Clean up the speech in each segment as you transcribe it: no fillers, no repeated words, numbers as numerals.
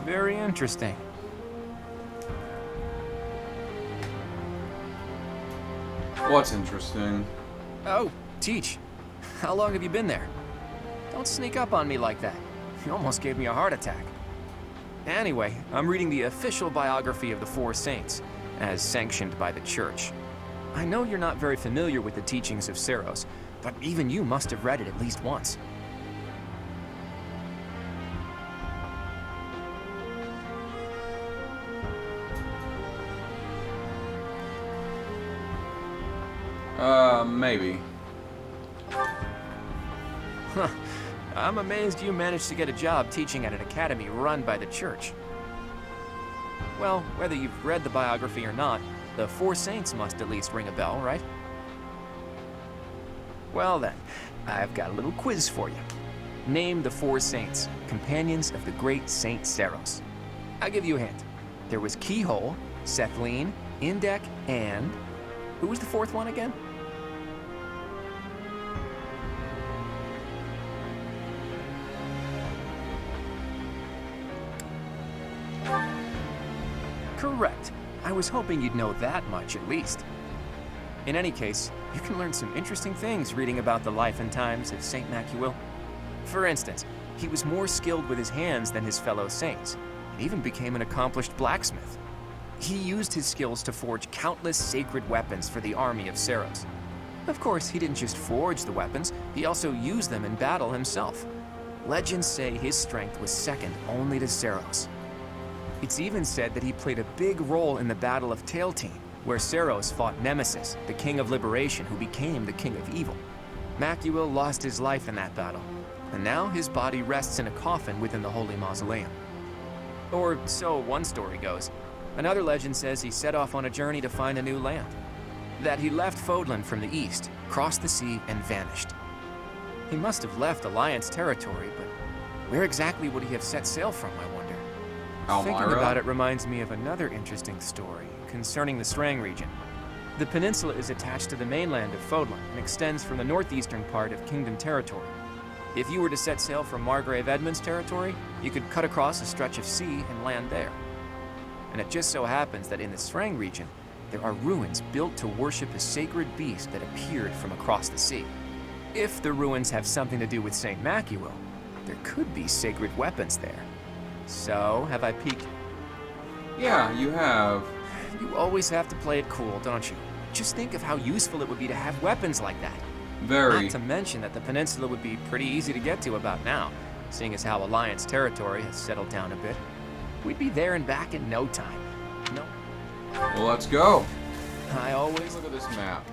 Very interesting. What's interesting? Oh, Teach. How long have you been there? Don't sneak up on me like that. You almost gave me a heart attack. Anyway, I'm reading the official biography of the Four Saints, as sanctioned by the Church. I know you're not very familiar with the teachings of Seros, but even you must have read it at least once. Maybe. Huh. I'm amazed you managed to get a job teaching at an academy run by the Church. Well, whether you've read the biography or not, the Four Saints must at least ring a bell, right? Well then, I've got a little quiz for you. Name the Four Saints, companions of the great Saint Seros. I'll give you a hint. There was Keyhole, Sethline, Indek, and... who was the fourth one again? Correct. I was hoping you'd know that much at least. In any case, you can learn some interesting things reading about the life and times of Saint Macuil. For instance, he was more skilled with his hands than his fellow saints, and even became an accomplished blacksmith. He used his skills to forge countless sacred weapons for the army of Seros. Of course, he didn't just forge the weapons, he also used them in battle himself. Legends say his strength was second only to Seros. It's even said that he played a big role in the Battle of Tailtean, where Seros fought Nemesis, the King of Liberation who became the King of Evil. Macuil lost his life in that battle, and now his body rests in a coffin within the Holy Mausoleum. Or so one story goes. Another legend says he set off on a journey to find a new land. That he left Fodlan from the east, crossed the sea, and vanished. He must have left Alliance territory, but where exactly would he have set sail from, I wonder? Elmira? Thinking about it reminds me of another interesting story concerning the Srang region. The peninsula is attached to the mainland of Fodlan and extends from the northeastern part of Kingdom territory. If you were to set sail from Margrave Edmund's territory, you could cut across a stretch of sea and land there. And it just so happens that in the Srang region, there are ruins built to worship a sacred beast that appeared from across the sea. If the ruins have something to do with Saint Macuil, there could be sacred weapons there. So, have I peeked? Yeah, you have. You always have to play it cool, don't you? Just think of how useful it would be to have weapons like that. Very. Not to mention that the peninsula would be pretty easy to get to about now, seeing as how Alliance territory has settled down a bit. We'd be there and back in no time. No. Well, let's go. I always... Look at this map.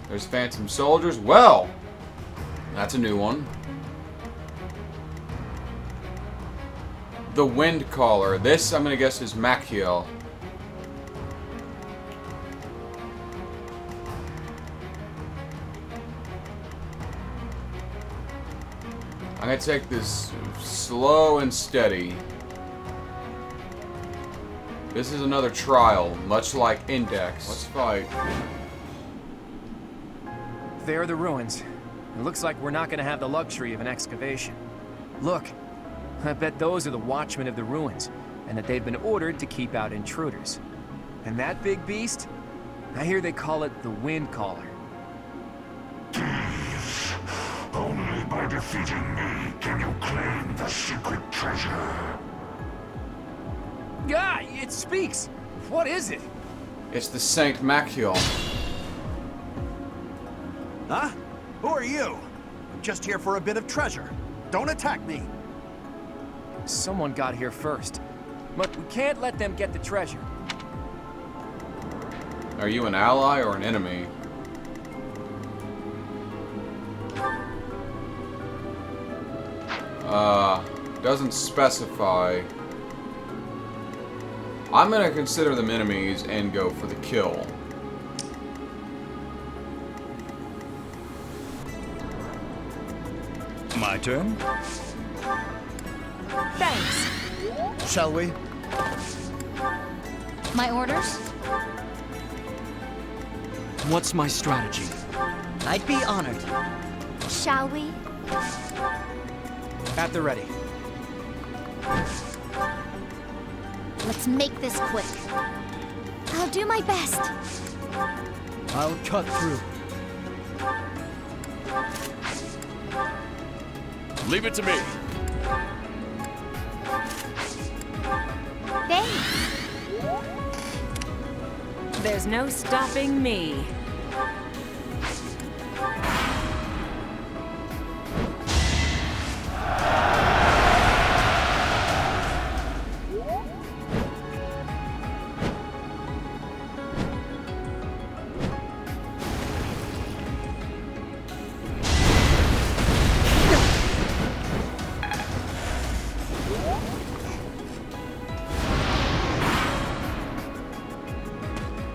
There's Phantom Soldiers. Well, that's a new one. The Wind Caller. This, I'm gonna guess, is Macuil. I'm gonna take this slow and steady. This is another trial, much like Index. Let's fight. There are the ruins. It looks like we're not gonna have the luxury of an excavation. Look, I bet those are the watchmen of the ruins, and that they've been ordered to keep out intruders. And that big beast? I hear they call it the Wind Caller. Thieves! Only by defeating me can you claim the secret treasure. Ah, it speaks! What is it? It's the Saint Macuil. Huh? Who are you? I'm just here for a bit of treasure. Don't attack me. Someone got here first. But we can't let them get the treasure. Are you an ally or an enemy? Doesn't specify. I'm gonna consider them enemies and go for the kill. My turn? Thanks. Shall we? My orders? What's my strategy? I'd be honored. Shall we? At the ready. Let's make this quick. I'll do my best. I'll cut through. Leave it to me. Thanks. There's no stopping me.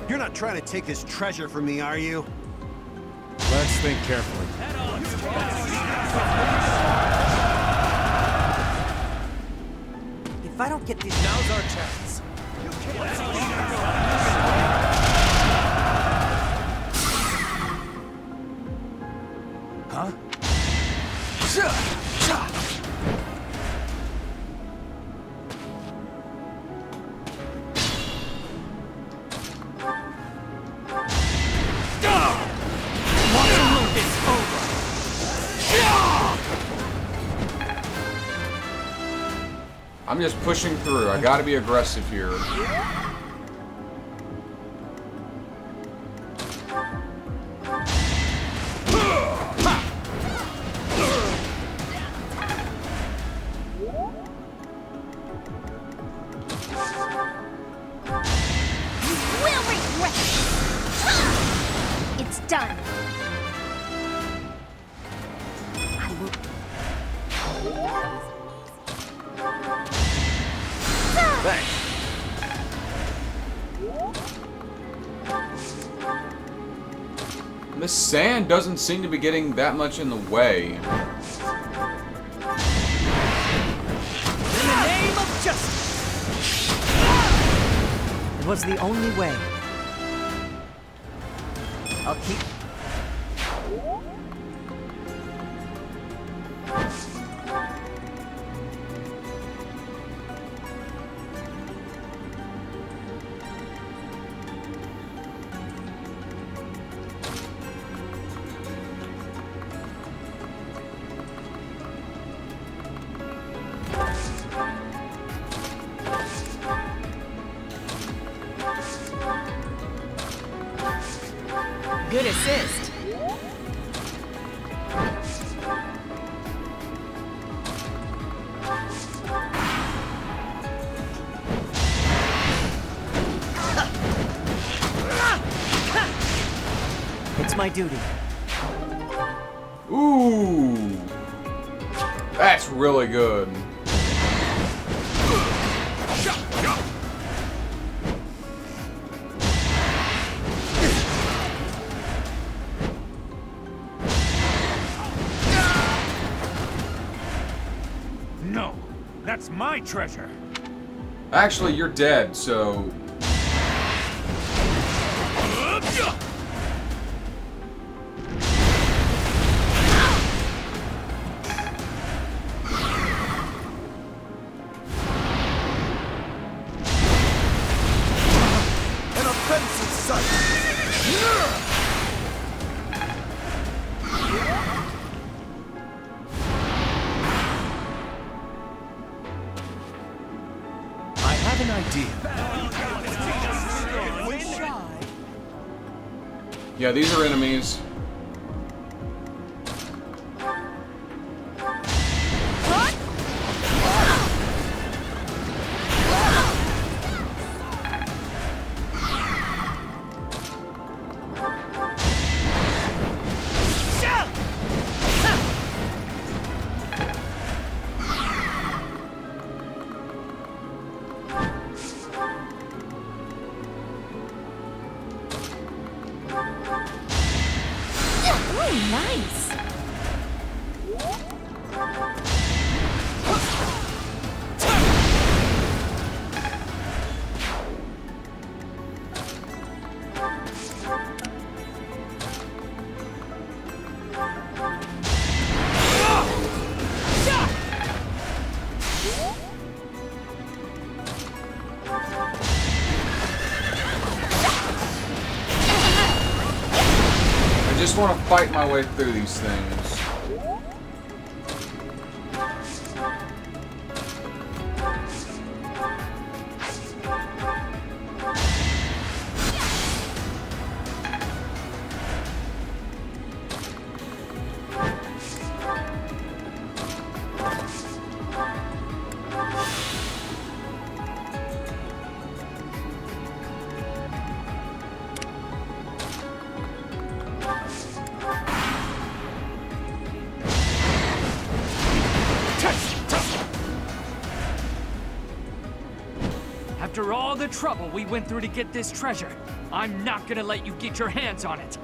You're not trying to take this treasure from me, are you? Let's think carefully. If I don't get this, now's our chance. Huh? I'm just pushing through. I gotta be aggressive here. We'll regret it. It's done. I will. Thanks. This sand doesn't seem to be getting that much in the way. In the name of justice! It was the only way. I'll keep... Good assist. It's my duty. Ooh! That's really good. No, that's my treasure. Actually, you're dead, so... An offensive sight! I have an idea. Yeah, these are enemies. Oh, nice. just want to fight my way through these things. After all the trouble we went through to get this treasure, I'm not gonna let you get your hands on it.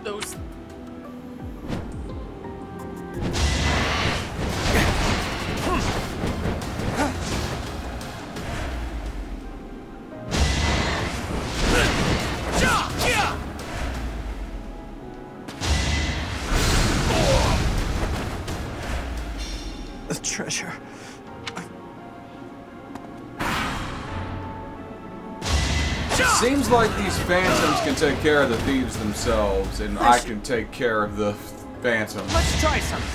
Those... The treasure. Seems like these phantoms can take care of the thieves themselves, and I can take care of the phantom. Let's try something.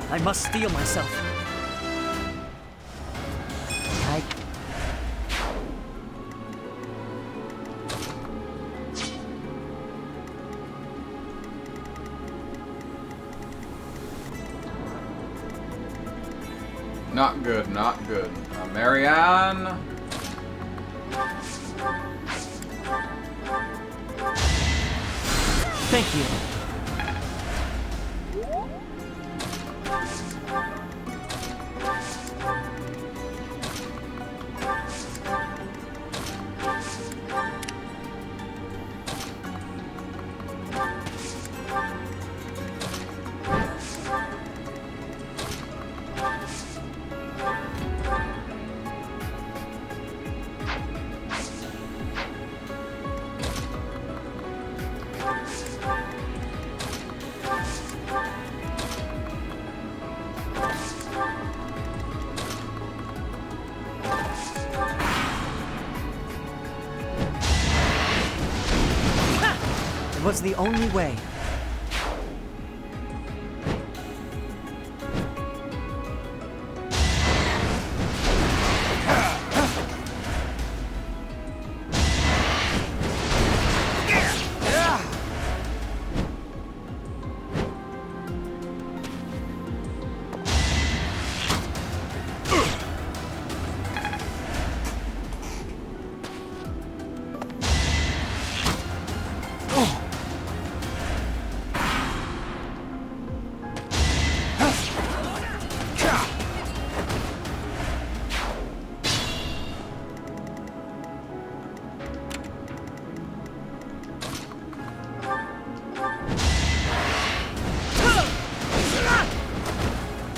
I must steel myself. Not good, not good. Marianne. Thank you. It was the only way.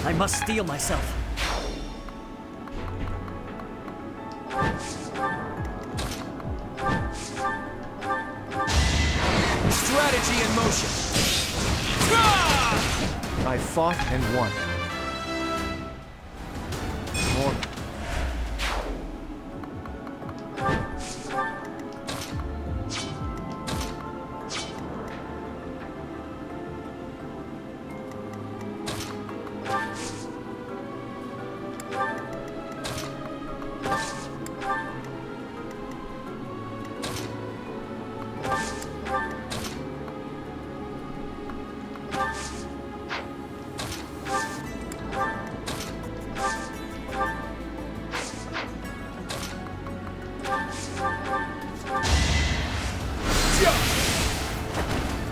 I must steel myself. Strategy in motion. I fought and won. More.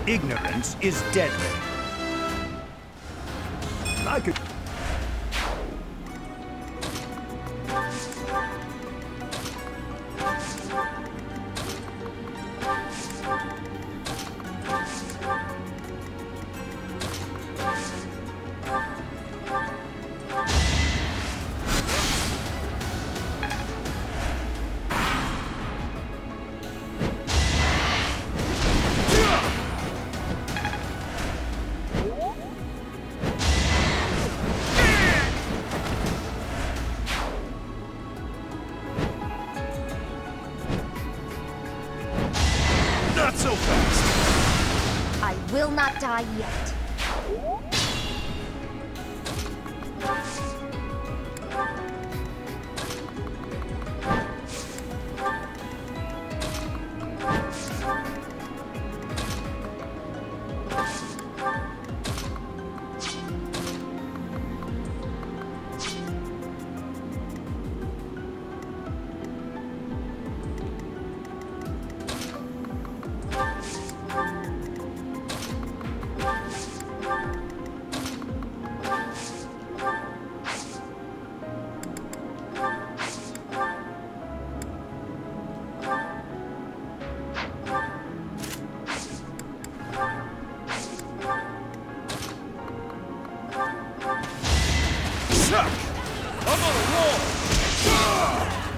Ignorance is deadly. I could... will not die yet.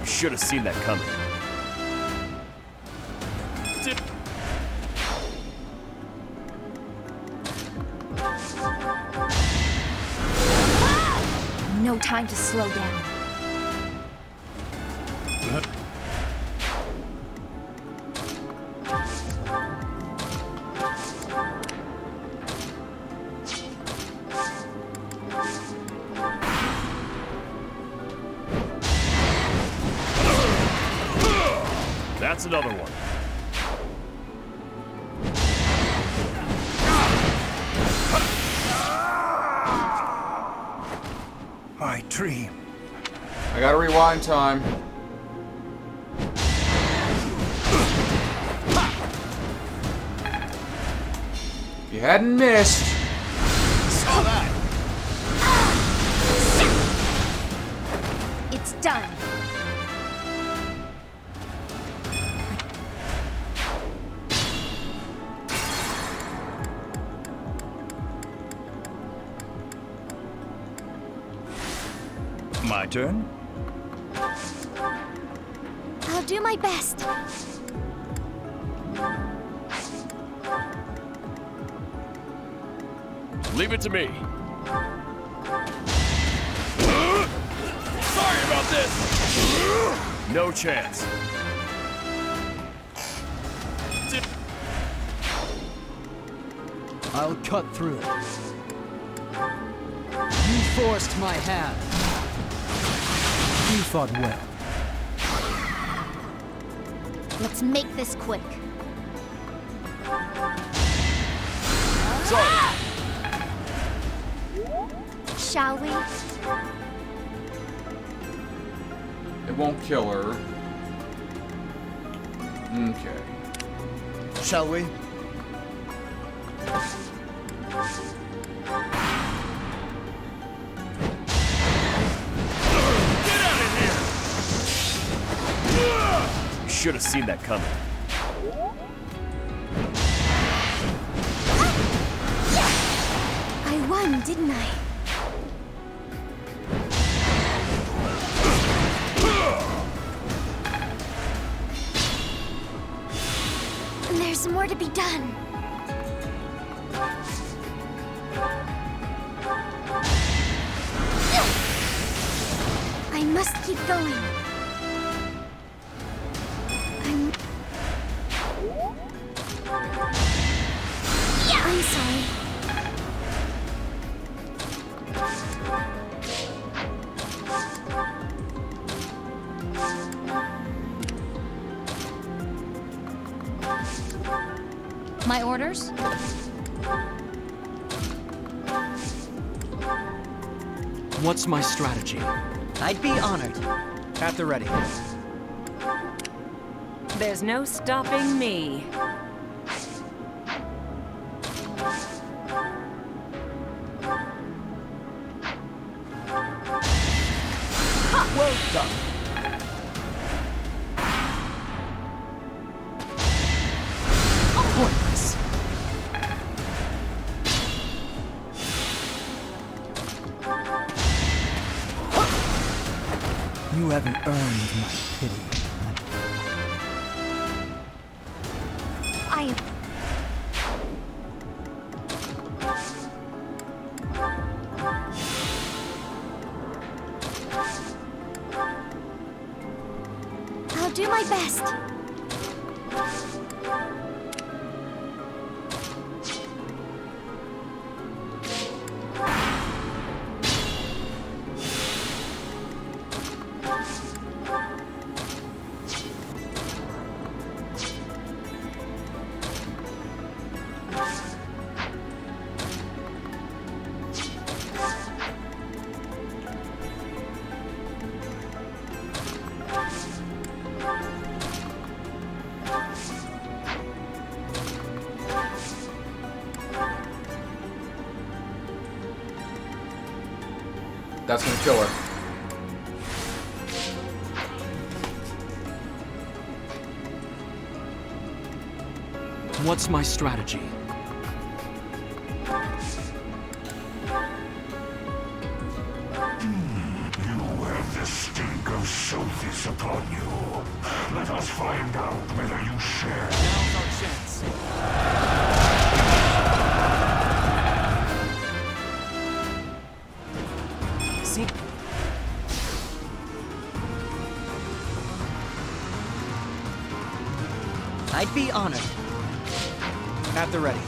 Should have seen that coming. No time to slow down. That's another one. My dream. I gotta rewind time. If you hadn't missed. Saw that. It's done. My turn? I'll do my best. Leave it to me. Sorry about this. No chance. I'll cut through. You forced my hand. You fought well. Let's make this quick. Sorry. Shall we? It won't kill her. Okay. Shall we? Should have seen that coming. I won, didn't I? There's more to be done. I must keep going. I'm sorry. My orders? What's my strategy? I'd be honored. At the ready. There's no stopping me. Well done. Pointless. You haven't earned my pity. I am. I'll do my best. That's gonna kill her. What's my strategy? You have the stink of Sophis upon you. Let us find out whether you share. Now's our chance. See? I'd be honored. At the ready.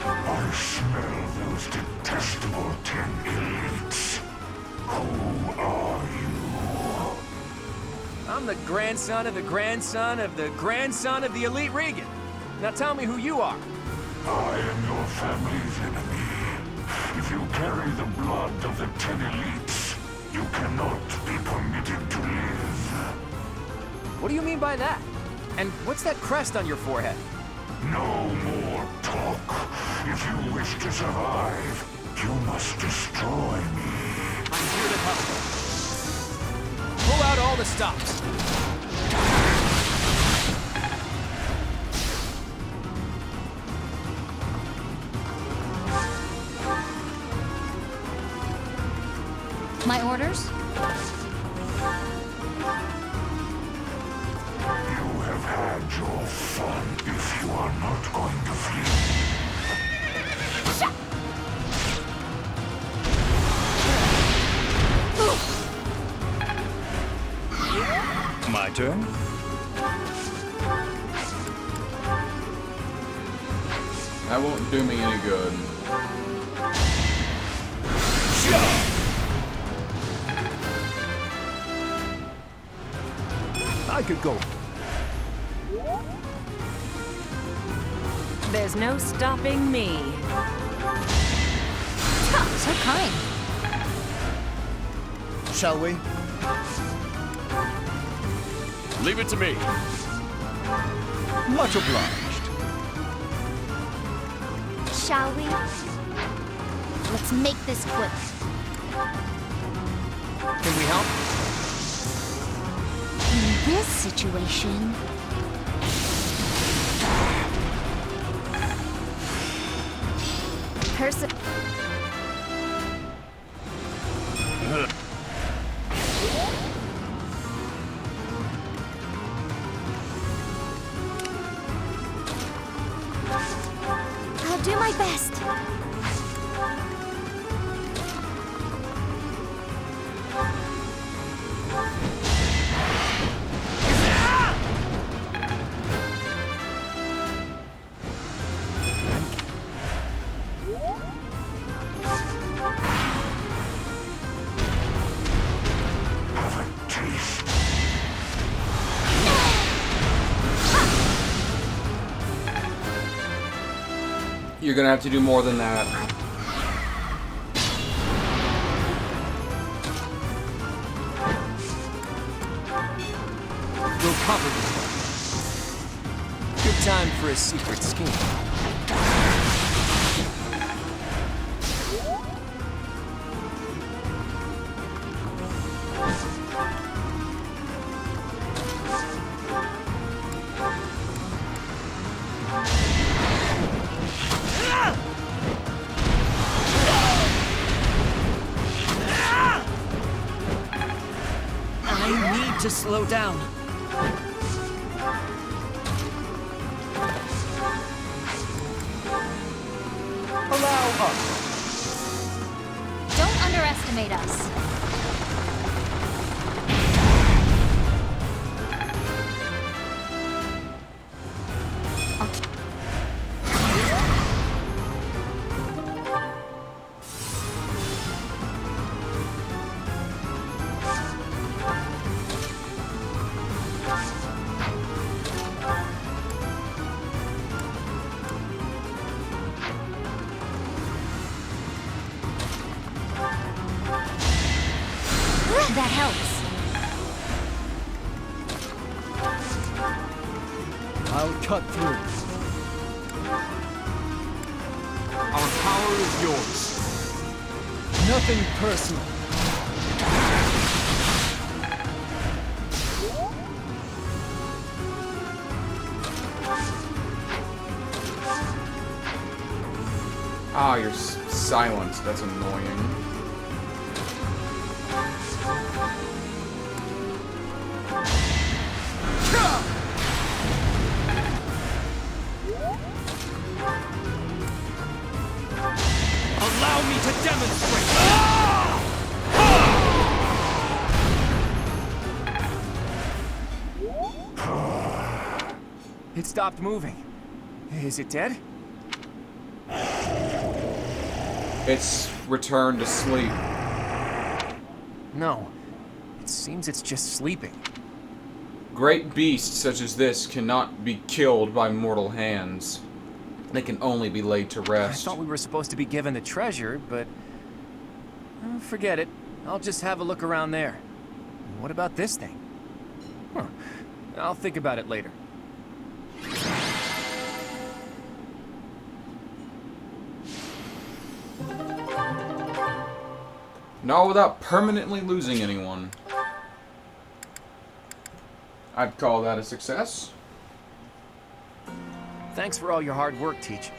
I smell those detestable 10 elites. Who are you? I'm the grandson of the grandson of the grandson of the elite Regan. Now tell me who you are. I am your family's enemy. If you carry the blood of the 10 elites, you cannot be permitted to live. What do you mean by that? And what's that crest on your forehead? No more talk. If you wish to survive, you must destroy me. I'm here to help. Pull out all the stops. My orders? You have had your fun if you are not going to flee. My turn? That won't do me any good. I could go. There's no stopping me. So kind. Shall we? Leave it to me. Much obliged. Shall we? Let's make this quick. Can we help? In this situation... I'll do my best. Have a taste. You're gonna have to do more than that. We'll cover this one. Good time for a secret scheme. I need to slow down. Allow us. Don't underestimate us. That helps. I'll cut through. Our power is yours. Nothing personal. Ah, you're silenced. That's annoying. Allow me to demonstrate! It stopped moving. Is it dead? It's returned to sleep. No. It seems it's just sleeping. Great beasts such as this cannot be killed by mortal hands. They can only be laid to I rest. thought we were supposed to be given the treasure, but... forget it. I'll just have a look around there. What about this thing? Huh. I'll think about it later. Not without permanently losing anyone. I'd call that a success. Thanks for all your hard work, Teach.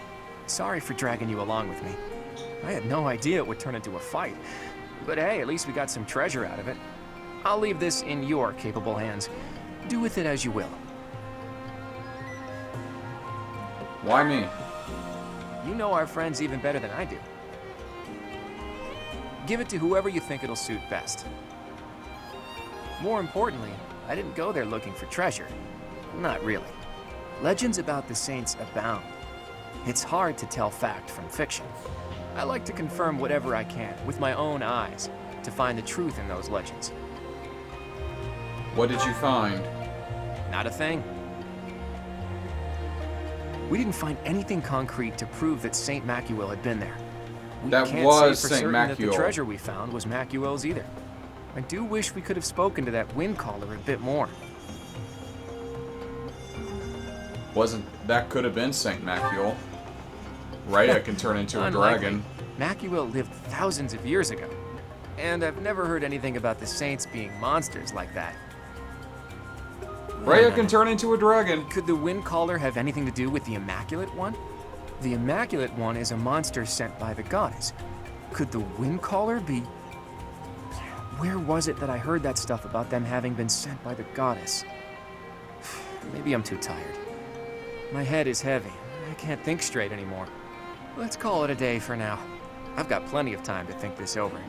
Sorry for dragging you along with me. I had no idea it would turn into a fight. But hey, at least we got some treasure out of it. I'll leave this in your capable hands. Do with it as you will. Why me? You know our friends even better than I do. Give it to whoever you think it'll suit best. More importantly, I didn't go there looking for treasure. Not really. Legends about the saints abound. It's hard to tell fact from fiction. I like to confirm whatever I can with my own eyes to find the truth in those legends. What did you find? Not a thing. We didn't find anything concrete to prove that Saint Macuil had been there. We That can't was say for Saint certain that the Macuil. treasure we found was Macuil's either. I do wish we could have spoken to that wind caller a bit more. That could have been Saint Macuil. Rhea can turn into a Unlikely. dragon. Macuil lived thousands of years ago. And I've never heard anything about the saints being monsters like that. Rhea can turn into a dragon. Could the wind caller have anything to do with the Immaculate One? The Immaculate One is a monster sent by the goddess. Could the wind caller be... Where was it that I heard that stuff about them having been sent by the goddess? Maybe I'm too tired. My head is heavy. I can't think straight anymore. Let's call it a day for now. I've got plenty of time to think this over.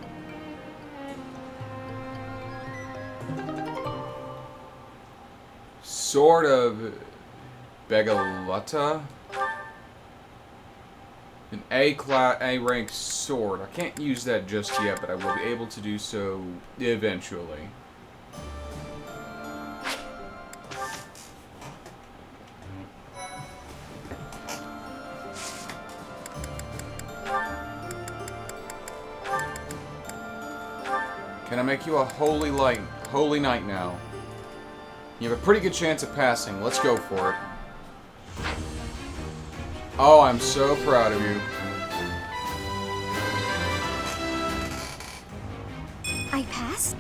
Sword of Begalutta? An A rank sword. I can't use that just yet, but I will be able to do so eventually. Can I make you a holy knight now? You have a pretty good chance of passing. Let's go for it. Oh, I'm so proud of you. I pass?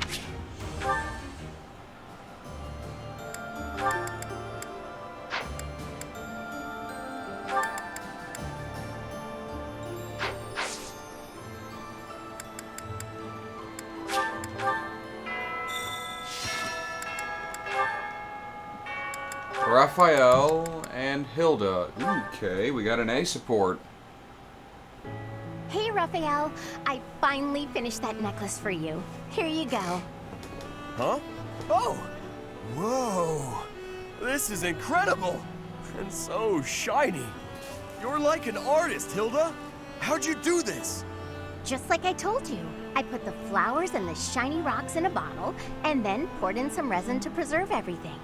Raphael and Hilda. Okay, we got an A support. Hey, Raphael. I finally finished that necklace for you. Here you go. Huh? Oh! Whoa! This is incredible! And so shiny. You're like an artist, Hilda. How'd you do this? Just like I told you. I put the flowers and the shiny rocks in a bottle, and then poured in some resin to preserve everything.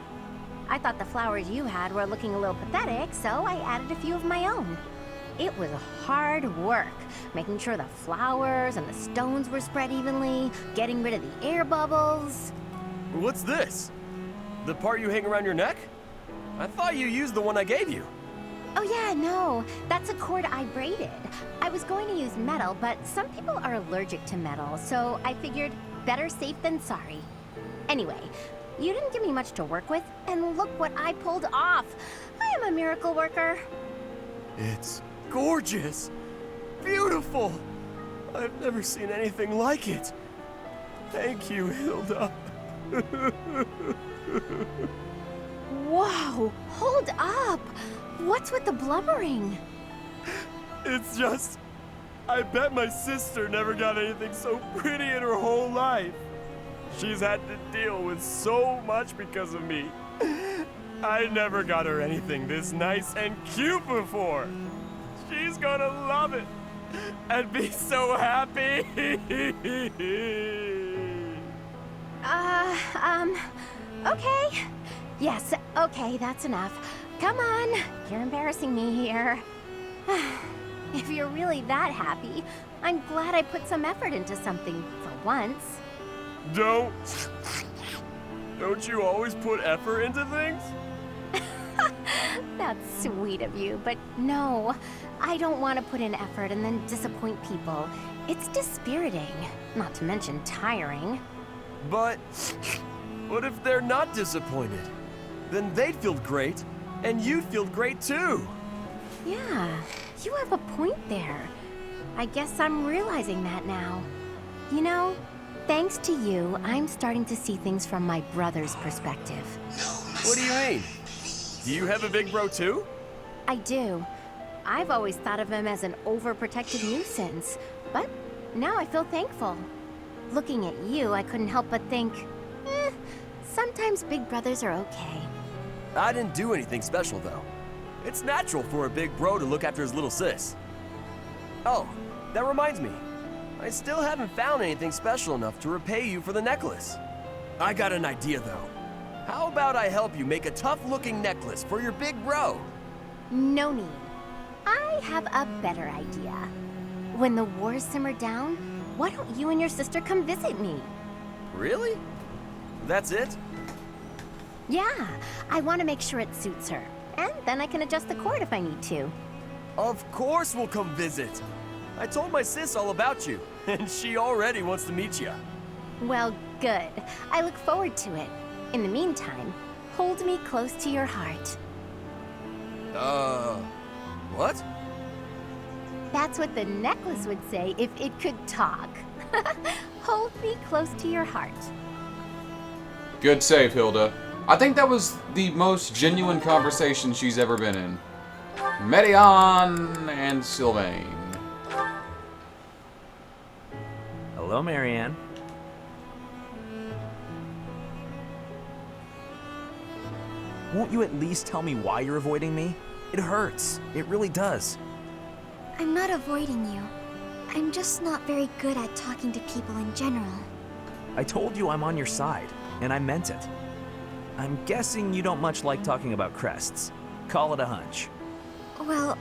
I thought the flowers you had were looking a little pathetic, so I added a few of my own. It was hard work, making sure the flowers and the stones were spread evenly, getting rid of the air bubbles. What's this? The part you hang around your neck? I thought you used the one I gave you. Oh yeah, no, that's a cord I braided. I was going to use metal, but some people are allergic to metal, so I figured better safe than sorry. Anyway, you didn't give me much to work with, and look what I pulled off. I am a miracle worker. It's gorgeous! Beautiful! I've never seen anything like it. Thank you, Hilda. Whoa, hold up! What's with the blubbering? It's just... I bet my sister never got anything so pretty in her whole life. She's had to deal with so much because of me. I never got her anything this nice and cute before. She's gonna love it and be so happy. Okay. Yes, okay, that's enough. Come on, you're embarrassing me here. If you're really that happy, I'm glad I put some effort into something for once. Don't you always put effort into things? That's sweet of you, but no. I don't want to put in effort and then disappoint people. It's dispiriting, not to mention tiring. But what if they're not disappointed? Then they'd feel great, and you'd feel great too. Yeah, you have a point there. I guess I'm realizing that now. You know, thanks to you, I'm starting to see things from my brother's perspective. What do you mean? Do you have a big bro too? I do. I've always thought of him as an overprotective nuisance, but now I feel thankful. Looking at you, I couldn't help but think, sometimes big brothers are okay. I didn't do anything special though. It's natural for a big bro to look after his little sis. Oh, that reminds me. I still haven't found anything special enough to repay you for the necklace. I got an idea though. How about I help you make a tough-looking necklace for your big bro? No need. I have a better idea. When the wars simmer down, why don't you and your sister come visit me? Really? That's it? Yeah, I want to make sure it suits her. And then I can adjust the cord if I need to. Of course we'll come visit. I told my sis all about you, and she already wants to meet you. Well, good. I look forward to it. In the meantime, hold me close to your heart. What? That's what the necklace would say if it could talk. Hold me close to your heart. Good save, Hilda. I think that was the most genuine conversation she's ever been in. Medion and Sylvain. Hello, Marianne. Won't you at least tell me why you're avoiding me? It hurts. It really does. I'm not avoiding you. I'm just not very good at talking to people in general. I told you I'm on your side, and I meant it. I'm guessing you don't much like talking about crests. Call it a hunch. Well,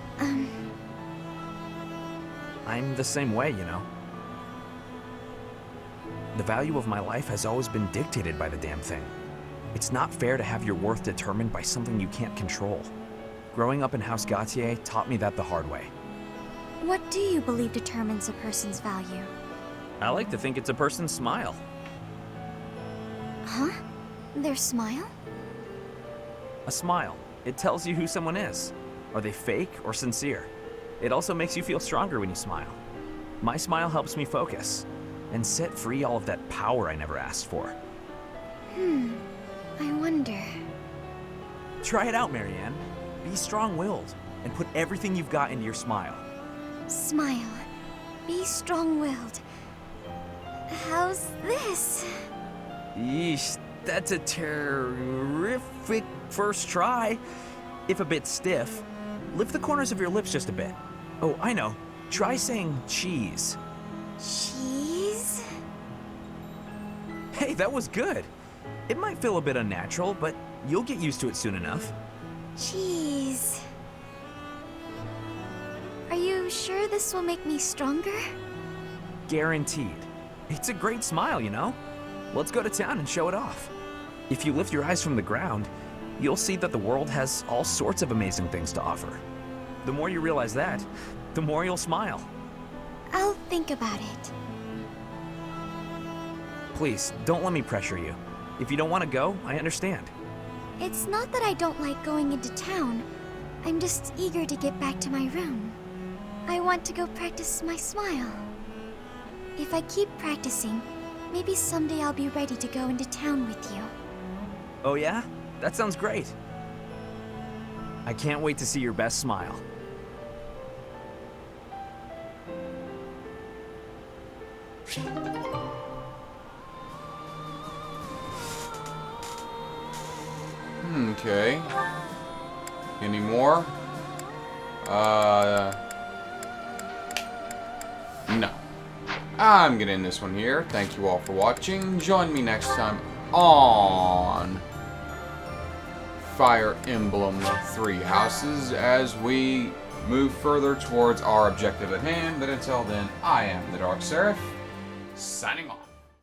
I'm the same way, you know. The value of my life has always been dictated by the damn thing. It's not fair to have your worth determined by something you can't control. Growing up in House Gautier taught me that the hard way. What do you believe determines a person's value? I like to think it's a person's smile. Huh? Their smile? A smile. It tells you who someone is. Are they fake or sincere? It also makes you feel stronger when you smile. My smile helps me focus and set free all of that power I never asked for. I wonder. Try it out, Marianne. Be strong-willed and put everything you've got into your smile. Smile. Be strong-willed. How's this? Yeesh, that's a terrific first try. If a bit stiff, lift the corners of your lips just a bit. Oh, I know. Try saying cheese. Cheese? Hey, that was good. It might feel a bit unnatural, but you'll get used to it soon enough. Cheese. Are you sure this will make me stronger? Guaranteed. It's a great smile, you know? Let's go to town and show it off. If you lift your eyes from the ground, you'll see that the world has all sorts of amazing things to offer. The more you realize that, the more you'll smile. I'll think about it. Please, don't let me pressure you. If you don't want to go, I understand. It's not that I don't like going into town. I'm just eager to get back to my room. I want to go practice my smile. If I keep practicing, maybe someday I'll be ready to go into town with you. Oh yeah? That sounds great. I can't wait to see your best smile. Okay. Any more? No. I'm gonna end this one here. Thank you all for watching. Join me next time on Fire Emblem 3 Houses as we move further towards our objective at hand. But until then, I am the Dark Seraph, signing off.